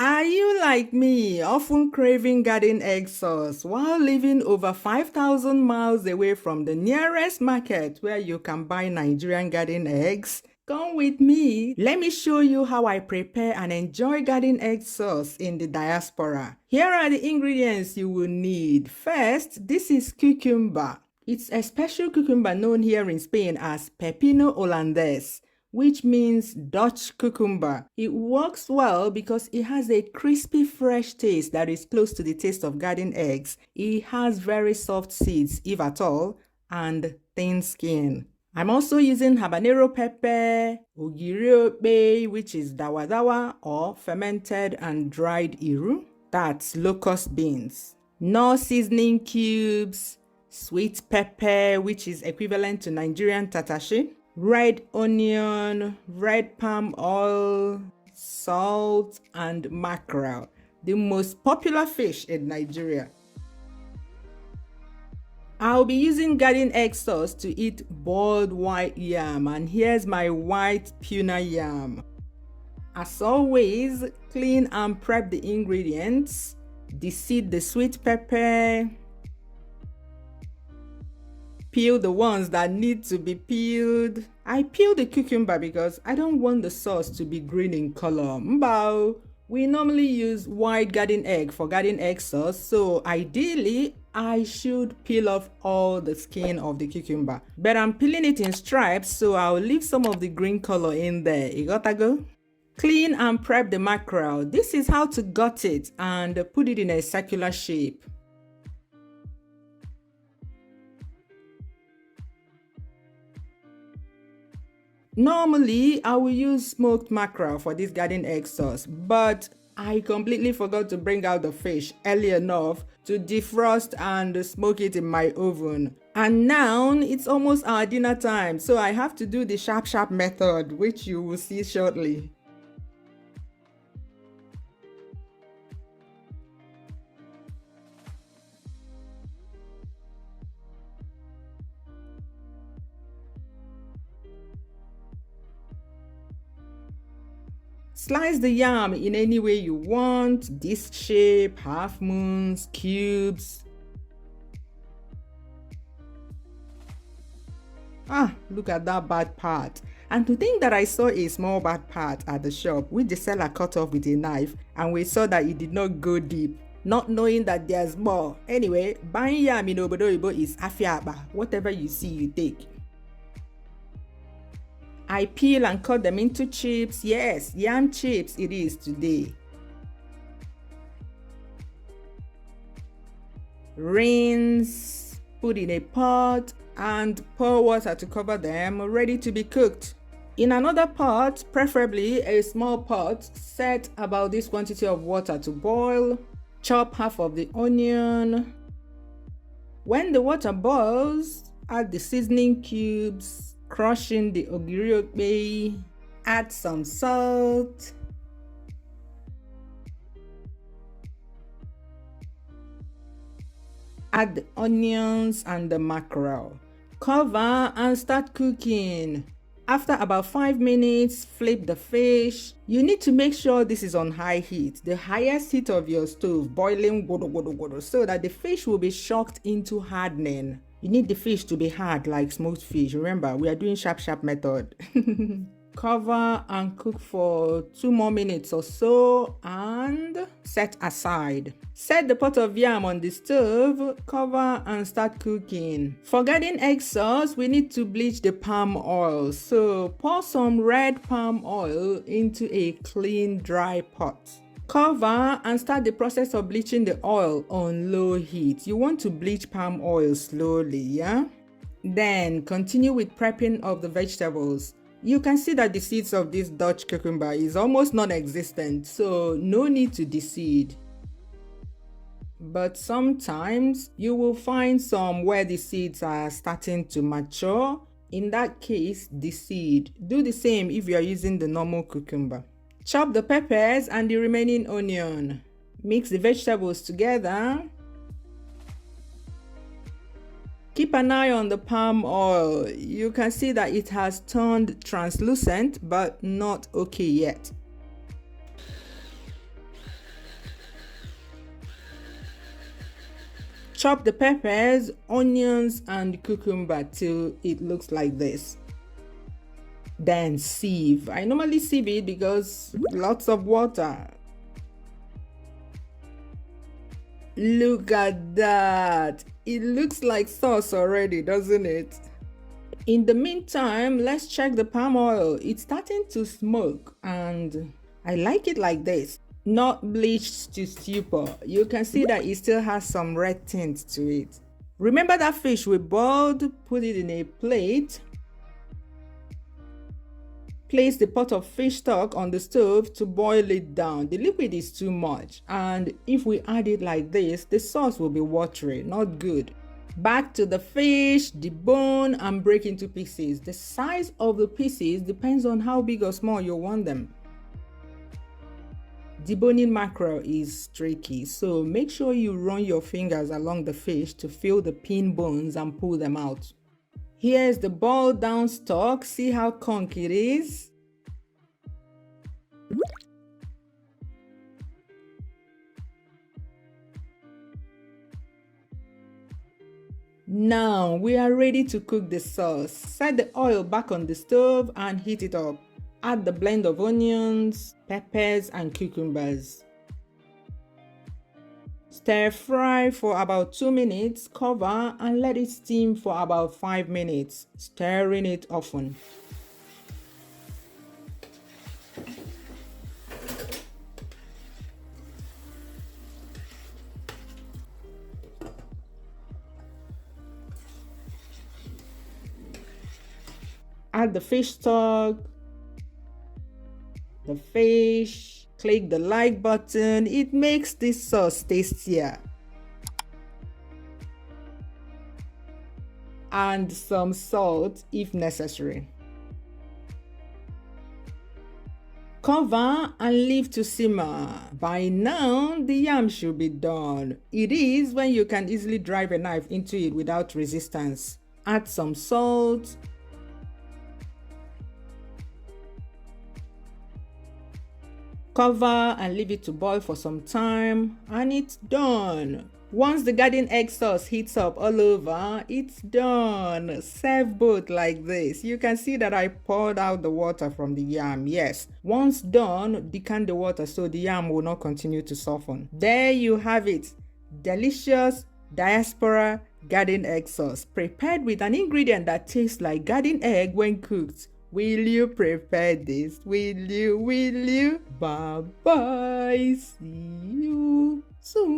Are you like me, often craving garden egg sauce while living over 5,000 miles away from the nearest market where you can buy Nigerian garden eggs? Come with me. Let me show you how I prepare and enjoy garden egg sauce in the diaspora. Here are the ingredients you will need. First, this is cucumber. It's a special cucumber known here in Spain as Pepino Hollandaise, which means Dutch cucumber. It works well because it has a crispy, fresh taste that is close to the taste of garden eggs. It has very soft seeds, if at all, and thin skin. I'm also using Habanero pepper, Ogiri Okpei, which is dawa or fermented and dried iru. That's locust beans. Knorr seasoning cubes, sweet pepper, which is equivalent to Nigerian tatashe, red onion, red palm oil, salt, and mackerel, the most popular fish in Nigeria. I'll be using garden egg sauce to eat boiled white yam, and here's my white tuna yam. As always, clean and prep the ingredients. Deseed the sweet pepper. Peel the ones that need to be peeled. I peel the cucumber because I don't want the sauce to be green in color. Mbao. We normally use white garden egg for garden egg sauce, so ideally I should peel off all the skin of the cucumber. But I'm peeling it in stripes, so I'll leave some of the green color in there. You gotta go? Clean and prep the mackerel. This is how to gut it and put it in a circular shape. Normally, I will use smoked mackerel for this garden egg sauce, but I completely forgot to bring out the fish early enough to defrost and smoke it in my oven. And now it's almost our dinner time, so I have to do the sharp method, which you will see shortly. Slice the yam in any way you want, disc shape, half moons, cubes. Look at that bad part. And to think that I saw a small bad part at the shop, which the seller cut off with a knife, and we saw that it did not go deep, not knowing that there's more. Anyway, buying yam in Obodo Oyibo is afiaba. Whatever you see, you take. I peel and cut them into chips. Yes, yam chips it is today. Rinse, put in a pot, and pour water to cover them, ready to be cooked. In another pot, preferably a small pot, set about this quantity of water to boil. Chop half of the onion. When the water boils, add the seasoning cubes. Crush in the Ogiri Okpei, add some salt, add the onions and the mackerel. Cover and start cooking. After about 5 minutes, flip the fish. You need to make sure this is on high heat, the highest heat of your stove, boiling so that the fish will be shocked into hardening. You need the fish to be hard like smoked fish. Remember, we are doing sharp method. Cover and cook for 2 more minutes or so and set aside. Set the pot of yam on the stove, cover and start cooking. For garden egg sauce, we need to bleach the palm oil. So pour some red palm oil into a clean, dry pot. Cover and start the process of bleaching the oil on low heat. You want to bleach palm oil slowly, yeah? Then continue with prepping of the vegetables. You can see that the seeds of this Dutch cucumber is almost non-existent, so no need to deseed. But sometimes you will find some where the seeds are starting to mature. In that case, deseed. Do the same if you are using the normal cucumber. Chop the peppers and the remaining onion. Mix the vegetables together. Keep an eye on the palm oil. You can see that it has turned translucent, but not okay yet. Chop the peppers, onions, and cucumber till it looks like this. Then sieve. I normally sieve it because lots of water. Look at that. It looks like sauce already, doesn't it? In the meantime, let's check the palm oil. It's starting to smoke and I like it like this. Not bleached to stupor. You can see that it still has some red tint to it. Remember that fish we boiled? Put it in a plate. Place the pot of fish stock on the stove to boil it down. The liquid is too much, and if we add it like this, the sauce will be watery, not good. Back to the fish, debone and break into pieces. The size of the pieces depends on how big or small you want them. Deboning mackerel is tricky, so make sure you run your fingers along the fish to feel the pin bones and pull them out. Here's the boiled down stock. See how conk it is? Now we are ready to cook the sauce. Set the oil back on the stove and heat it up. Add the blend of onions, peppers, and cucumbers. Stir fry for about 2 minutes, cover and let it steam for about 5 minutes, stirring it often. Add the fish stock, the fish. Click the like button. It makes this sauce tastier. And some salt if necessary. Cover and leave to simmer. By now, the yam should be done. It is when you can easily drive a knife into it without resistance. Add some salt. Cover and leave it to boil for some time and it's done. Once the garden egg sauce heats up all over, it's done. Serve both like this. You can see that I poured out the water from the yam. Yes, once done, decant the water so the yam will not continue to soften. There you have it. Delicious Diaspora garden egg sauce prepared with an ingredient that tastes like garden egg when cooked. Will you prepare this? Will you? Bye bye. See you soon.